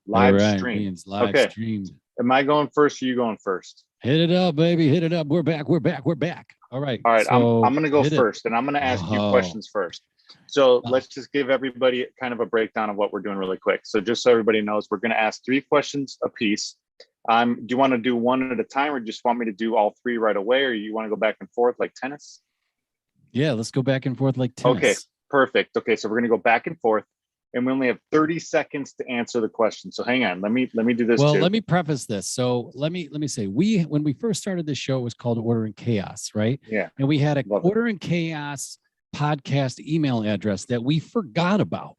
All Live right, stream. means live Okay. streamed. Am I going first or you going first? Hit it up, baby. Hit it up. We're back. We're back. We're back. All right. All right, I'm So gonna go hit it. first and I'm gonna ask you Oh, questions first. So uh, let's just give everybody kind of a breakdown of what we're doing really quick. So just so everybody knows, we're gonna ask 3 questions a piece. Do you want to do one at a time or just want me to do all 3 right away, or you want to go back and forth like tennis? yeah. Let's go back and forth like Okay, tennis. perfect. Okay, so we're gonna go back and forth and we only have 30 seconds to answer the question. So hang on, let me do this Well, too. let me preface this. So let me say we when we first started this show, it was called Order and Chaos, right? Yeah, And we had a love it. Order and Chaos podcast email address that we forgot about.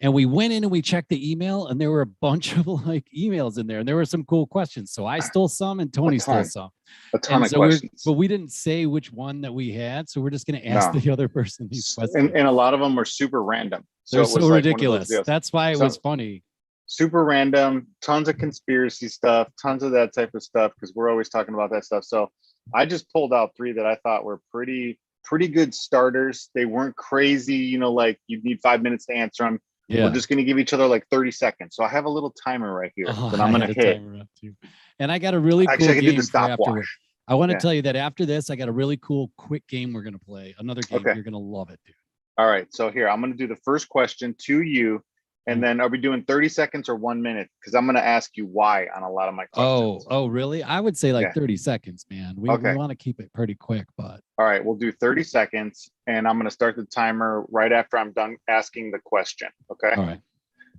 And we went in and we checked the email, and there were a bunch of like emails in there, and there were some cool questions. So I stole some, and Tony stole some. A ton And of so questions. but we didn't say which one that we had. So we're just going to ask No, the other person these questions. and a lot of them were super random. So They're it was so like one of those ridiculous. deals. That's why it So was funny. super random, tons of conspiracy stuff, tons of that type of stuff because we're always talking about that stuff. So I just pulled out 3 that I thought were pretty good starters. They weren't crazy, like you'd need 5 minutes to answer them. We're Yeah. just going to give each other like 30 seconds. So I have a little timer right here Oh, that I I'm going had to a hit. timer up too. And I got a really Actually, cool I can do the game for afterward. stopwatch. I want to Yeah. tell you that after this, I got a really cool quick game we're going to play. Another game. Okay. You're going to love it, dude. All right. So here, I'm going to do the first question to you. And Mm. then are we doing 30 seconds or 1 minute? Because I'm going to ask you why on a lot of my questions. Oh, really? I would say like Yeah. 30 seconds, man. We Okay. want to keep it pretty quick, but All right. We'll do 30 seconds. And I'm going to start the timer right after I'm done asking the question. Okay. all right.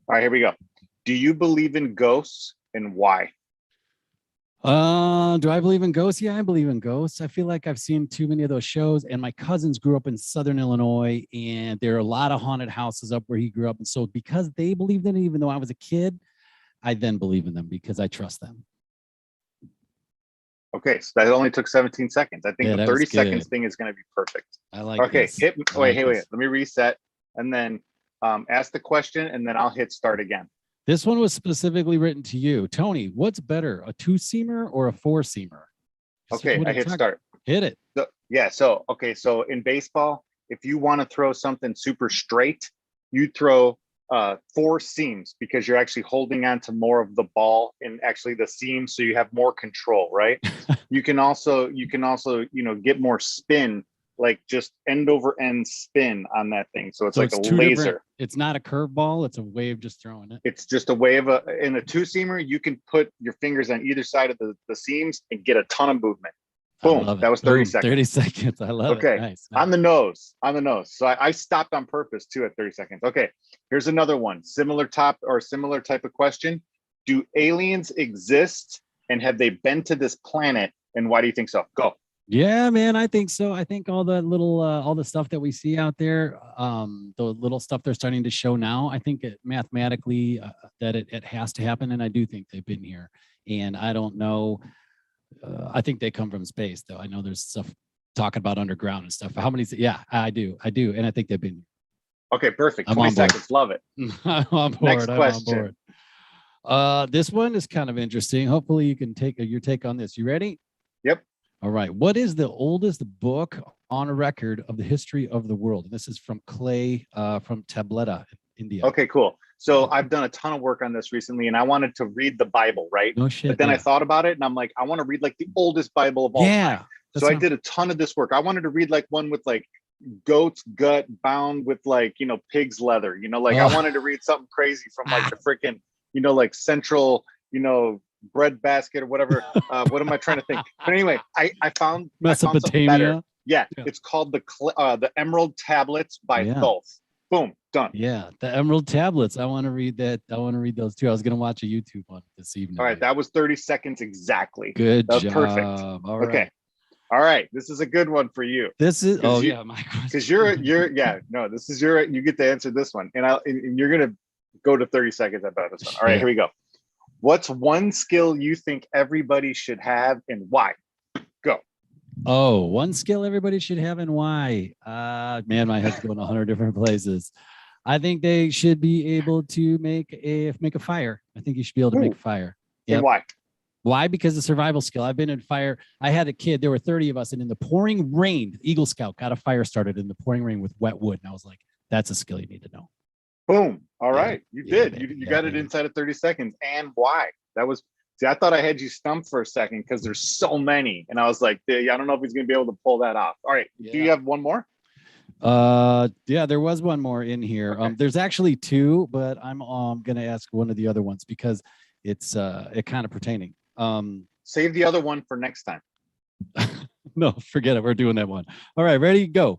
All right. Here we go. Do you believe in ghosts and why? Do I believe in ghosts? Yeah, I believe in ghosts. I feel like I've seen too many of those shows, and my cousins grew up in Southern Illinois, and there are a lot of haunted houses up where he grew up. And so because they believed in it, even though I was a kid, I then believe in them because I trust them. Okay. So that only took 17 seconds. I think Yeah, the that was 30 seconds good. thing is going to be perfect. I like Okay. this. Hit. I Wait, like hey, wait. this. Let me reset and then ask the question and then I'll hit start again. This one was specifically written to you. Tony, what's better, a 2-seamer or a 4-seamer? Okay. I hit start. Hit it. So, yeah. So, okay. So in baseball, if you want to throw something super straight, you throw 4 seams because you're actually holding on to more of the ball in actually the seam. So you have more control, right? you can also, get more spin, like just end over end spin on that thing. So it's like a laser. It's not a curveball. It's a way of just throwing it. It's just a way of in a 2-seamer, you can put your fingers on either side of the seams and get a ton of movement. Boom. That was 30 seconds. 30 seconds. I love it. Okay. Nice. On the nose. So I stopped on purpose too at 30 seconds. Okay. Here's another one. Similar type of question. Do aliens exist and have they been to this planet? And why do you think so? Go. Yeah, man, I think so. I think all the little, all the stuff that we see out there, the little stuff they're starting to show now, I think it mathematically that it has to happen. And I do think they've been here. And I don't know. I think they come from space, though. I know there's stuff talking about underground and stuff. How many? Yeah, I do. And I think they've been. Okay, perfect. I'm 20 seconds. Love it. I'm on board. Next question. I'm on board. This one is kind of interesting. Hopefully, you can take your take on this. You ready? Yep. All right. What is the oldest book on a record of the history of the world? And this is from Clay from Tableta, India. Okay, cool. So I've done a ton of work on this recently, and I wanted to read the Bible, right? No shit. But then I thought about it, and I'm like, I want to read like the oldest Bible of all time. So I did a ton of this work. I wanted to read like one with like goat's gut bound with like, pig's leather. I wanted to read something crazy from like the freaking, like central, bread basket or whatever. What am I trying to think? But anyway, I found Mesopotamia. Yeah, it's called the Emerald Tablets by Thoth. Boom, done. Yeah, the Emerald Tablets. I want to read that. I want to read those too. I was going to watch a YouTube one this evening. All right, that was 30 seconds exactly. Good that was job. Perfect. All right. Okay. All right, this is a good one for you. This is my question. Because this is you get to answer this one, and you're gonna go to 30 seconds about this one. All right, here we go. What's one skill you think everybody should have and why? Go. Oh, one skill everybody should have and why? Man, my head's going 100 different places. I think they should be able to make a fire. I think you should be able to make a fire. Yep. And why? Why? Because the survival skill. I've been in fire. I had a kid. There were 30 of us, and in the pouring rain, Eagle Scout got a fire started in the pouring rain with wet wood. And I was like, "That's a skill you need to know." Boom. All Yeah, right. You yeah, did. baby. You Yeah, got it baby. inside of 30 seconds. And why? That was, see, I thought I had you stumped for a second because there's so many. And I was like, I don't know if he's going to be able to pull that off. All right. Do you Yeah. have one more? Yeah, there was one more in here. Okay. There's actually two, but I'm gonna ask one of the other ones because it's it kind of pertaining. Save the other one for next time. No, forget it. We're doing that one. All right, ready, go.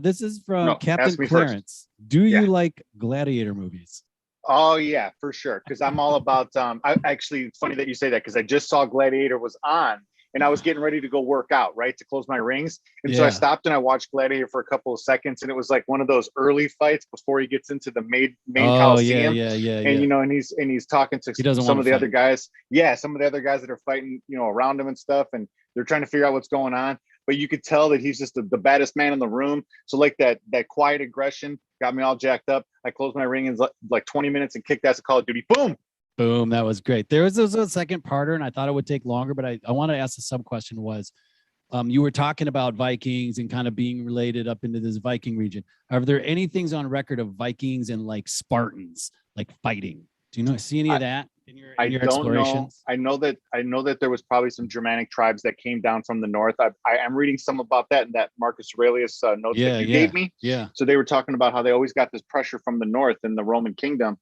This is from No, Captain ask me first. Clarence. Do Yeah. you like gladiator movies? Oh yeah, for sure. Because I'm all about. I actually, it's funny that you say that because I just saw Gladiator was on, and I was getting ready to go work out, right, to close my rings, and so I Yeah. stopped and I watched Gladiator for a couple of seconds, and it was like one of those early fights before he gets into the main Oh yeah, Coliseum, yeah, yeah, and yeah. and he's talking to He doesn't some want of to the other fight. guys. Yeah, some of the other guys that are fighting, around him and stuff, and they're trying to figure out what's going on. But you could tell that he's just the baddest man in the room. So like that quiet aggression got me all jacked up. I closed my ring in like 20 minutes and kicked ass at Call of Duty. Boom. Boom, that was great. There was a second parter, and I thought it would take longer, but I want to ask the sub question was, you were talking about Vikings and kind of being related up into this Viking region. Are there any things on record of Vikings and like Spartans, like fighting? Do you see any of that in your I don't know. explorations? I know that there was probably some Germanic tribes that came down from the north. I am reading some about that in that Marcus Aurelius notes Yeah, that you yeah, gave me. yeah. So they were talking about how they always got this pressure from the north in the Roman kingdom,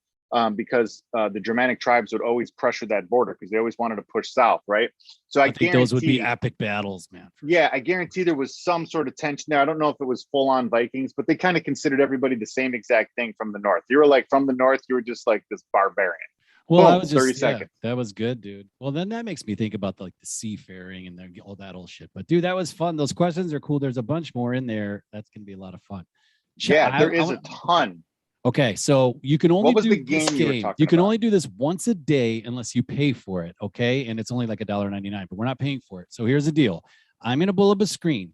because the Germanic tribes would always pressure that border because they always wanted to push south, right? So I think those would be epic battles, man. Yeah, I guarantee there was some sort of tension there. I don't know if it was full on Vikings, but they kind of considered everybody the same exact thing from the north. You were like from the north, you were just like this barbarian. Well, Boom, I was 30 just seconds. that was good, dude. Well, then that makes me think about like the seafaring and all that old shit. But dude, that was fun. Those questions are cool. There's a bunch more in there. That's gonna be a lot of fun. Yeah, there is a ton. Okay, so you can only What was do the this game you were game. talking You can about? only do this once a day unless you pay for it. Okay, and it's only like $1.99, but we're not paying for it. So here's the deal: I'm gonna pull up a screen.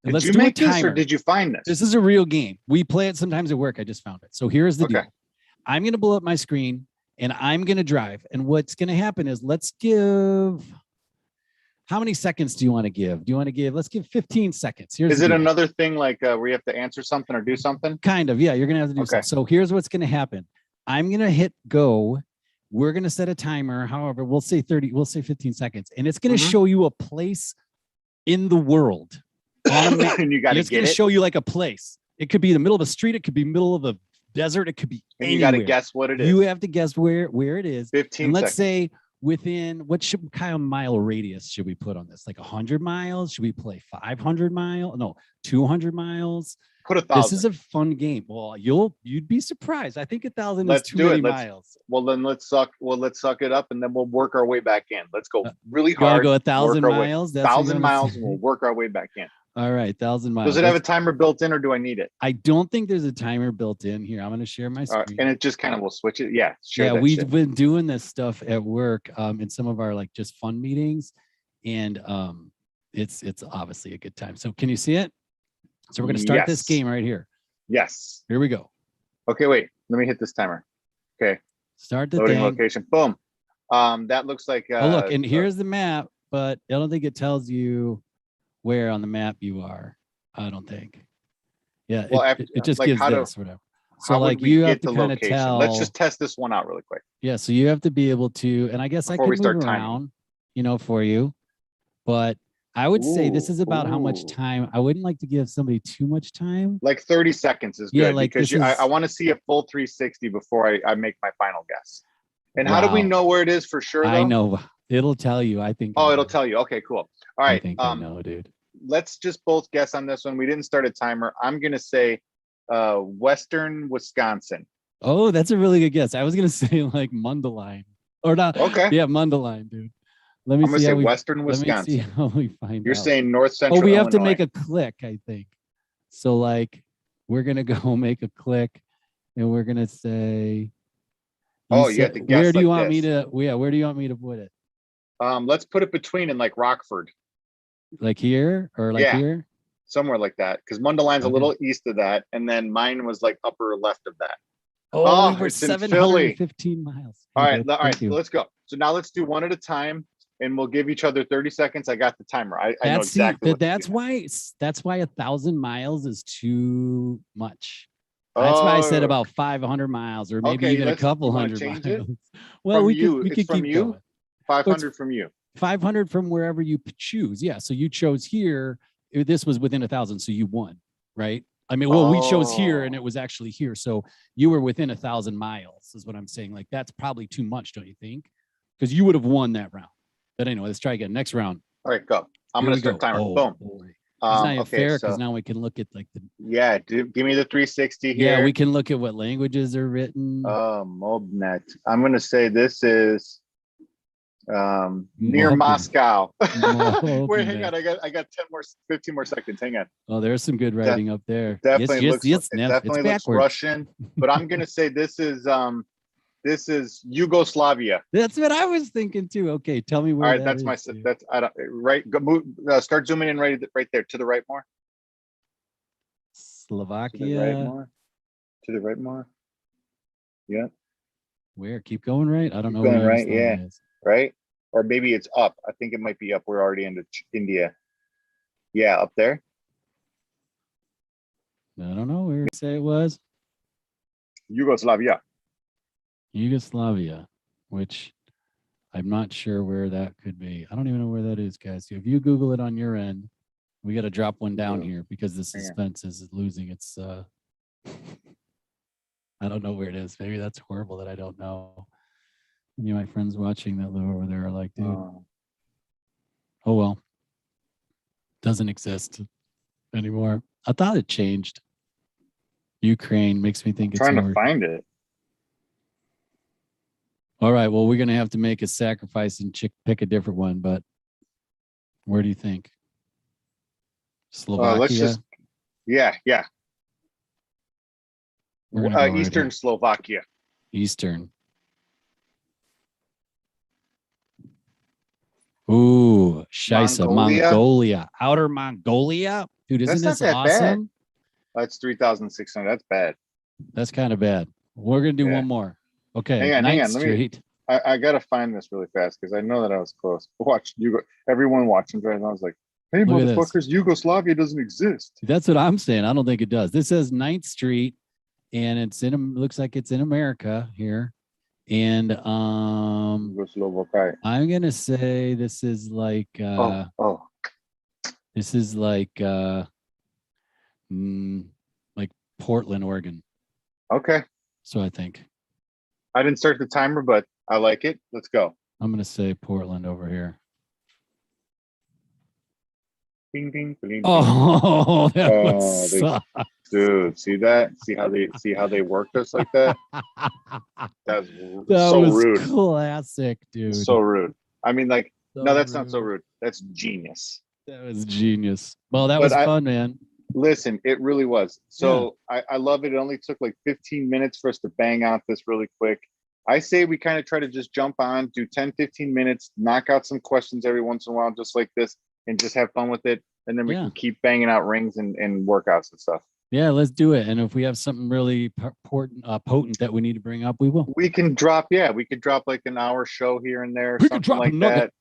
And Did let's you do a make this or timer. did you find this? This is a real game. We play it sometimes at work. I just found it. So here's the Okay. deal. I'm going to blow up my screen and I'm going to drive. And what's going to happen is let's give, how many seconds do you want to give? Do you want to give, let's give 15 seconds. Here's Is the it deal. another thing like where you have to answer something or do something? Kind of, yeah, you're going to have to do Okay. something. So here's what's going to happen. I'm going to hit go. We're going to set a timer. However, we'll say 15 seconds. And it's going to show you a place in the world. And you got to It's going get to it. show you like a place. It could be in the middle of a street. It could be middle of a desert. It could be And you anywhere. got to guess what it is. You have to guess where it is. 15 And let's seconds. say within what kind of mile radius should we put on this? Like 100 miles? Should we play 500 miles? No, 200 miles. Put 1,000. This is a fun game. Well, you'd be surprised. I think 1,000 is Let's too do many it. miles. Well, then let's suck it up and then we'll work our way back in. Let's go really You want hard. to go 1,000 work our way- miles? That's what you 1,000 wanna miles say? and we'll work our way back in. All right, 1,000 miles. Does it have a timer built in or do I need it? I don't think there's a timer built in here. I'm going to share my All screen. right. And it just kind of will switch it. Yeah. Share Yeah, that we've shit. been doing this stuff at work in some of our like just fun meetings, and it's obviously a good time. So can you see it? So we're going to start this Yes. game right here. Yes. Here we go. Okay, wait. Let me hit this timer. Okay. Start the Loading thing. location. Boom. That looks like Oh look, and here's the map, but I don't think it tells you where on the map you are. I don't think. Yeah, Well, it just like gives how to- this whatever. So how would like we you get have to the kind of location? tell. Let's just test this one out really quick. Yeah, so you have to be able to, and I guess Before I we could start move timing. around, for you, but I would say this is about how much Ooh. time. I wouldn't like to give somebody too much time. Like 30 seconds is good Yeah, like because this I is- want to see a full 360 before I make my final guess. And how do we Wow. know where it is for sure? I though? know it'll tell you. I think. Oh, I it'll know. tell you. Okay, cool. All I right. think I know, dude. Let's just both guess on this one. We didn't start a timer. I'm gonna say Western Wisconsin. Oh, that's a really good guess. I was gonna say like Mundelein or not. Okay. Yeah, Mundelein, dude. Let me I'm gonna see say how we. Western Let me see Wisconsin. how we find You're out. saying North Central. Oh, we have to Illinois. make a click, I think. So like we're gonna go make a click, and we're gonna say. Oh, you have to guess Where do you like want me this. to? Yeah, where do you want me to put it? Let's put it between in like Rockford, Like here or like Yeah. here? somewhere like that. Because Mundeleин's a Okay. little east of that, and then mine was like upper left of that. Oh, Oh, we're it's in Philly. 715 miles. All Hey, right, dude, all right, thank you. let's go. So now let's do one at a time, and we'll give each other 30 seconds. I got the timer. I know exactly. what to That's do. why 1,000 miles is too much. That's why I said Oh, about 500 miles or maybe okay. even a couple You want to hundred change it miles. Well, from we could you? we It's could from keep you. going. Five Well, it's hundred from you. 500 from wherever you choose. Yeah. So you chose here. This was within 1,000. So you won, right? I mean, well, we chose here and it Oh, was actually here. So you were within 1,000 miles, is what I'm saying. Like, that's probably too much, don't you think? Because you would have won that round. But anyway, let's try again. Next round. all right, go. I'm Here gonna we start go. timer. Oh, Boom. boy. It's not even Okay, fair because so now we can look at like the, yeah, give me the 360 yeah, here. we can look at what languages are written. Mobnet. I'm gonna say this is near Mobnet. Moscow. Wait, hang Mobnet. on. I got 10 more, 15 more seconds. Hang on. Oh, there's some good That writing up there. Yes, definitely yes, looks yes, it Nev. It's definitely looks backwards. Russian, but I'm gonna say this is Yugoslavia. That's what I was thinking too. Okay, tell me All where right, that that's is. my Dude. that's I don't right. Go move. Start zooming in right there to the right more. To the right Slovakia. more. To the right more. Yeah. Where? Keep going right. I don't Keep know where going right. Yugoslavia Yeah. is. Right. Or maybe it's up. I think it might be up. We're already into India. Yeah, up there. I don't know where it say it was. Yugoslavia. Yugoslavia, which I'm not sure where that could be. I don't even know where that is, guys. So if you Google it on your end, we got to drop one down Yeah. here because the Hang on. suspense is losing its I don't know where it is. Maybe that's horrible that I don't know. Any of my friends watching that live over there are like, dude, oh well. Doesn't exist anymore. I thought it changed. Ukraine makes me think it's trying to over. find it. All right. Well, we're gonna have to make a sacrifice and pick a different one. But where do you think? Slovakia. Let's just. Yeah. We're gonna go right Eastern here. Slovakia. Eastern. Ooh, Scheisse, Mongolia. Outer Mongolia, dude. Isn't That's this not that bad. awesome? That's 3,600. That's bad. That's kind of bad. We're gonna do Yeah. one more. Okay, Hang on. 9th Let me. Street. I gotta find this really fast because I know that I was close. Watch you. Everyone watching right now. I was like, "Hey, Look at this. motherfuckers! Yugoslavia doesn't exist." That's what I'm saying. I don't think it does. This says 9th Street, and it's looks like it's in America here. And Yugoslavia. I'm gonna say this is like this is like Portland, Oregon. Okay. So I think I didn't start the timer, but I like it. Let's go. I'm gonna say Portland over here. Ding, ding, ding, ding. Oh, that was dude, see that? See how they worked us like that? That that so was rude. classic, dude. So rude. I mean, like, So no, that's rude. not so rude. That's genius. That was genius. Well, that But was fun, man. Listen, it really was. So I love it. It only took like 15 minutes for us to bang out this really quick. I say we kind of try to just jump on, do 10, 15 minutes, knock out some questions every once in a while, just like this, and just have fun with it. And then we can keep banging out rings and workouts and stuff. Yeah, let's do it. And if we have something really potent that we need to bring up, we will. We can drop, we could drop like an hour show here and there, something like that.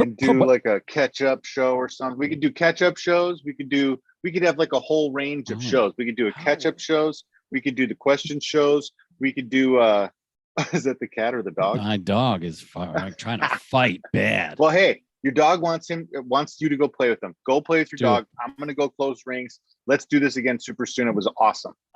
And do like a catch-up show or something. We could do catch-up shows. We could have like a whole range of shows. We could do a catch-up shows. We could do the question shows. We could do is that the cat or the dog? My dog is trying to fight bad. Well, hey, your dog wants you to go play with him. Go play with your dog. I'm gonna go close rings. Let's do this again super soon. It was awesome.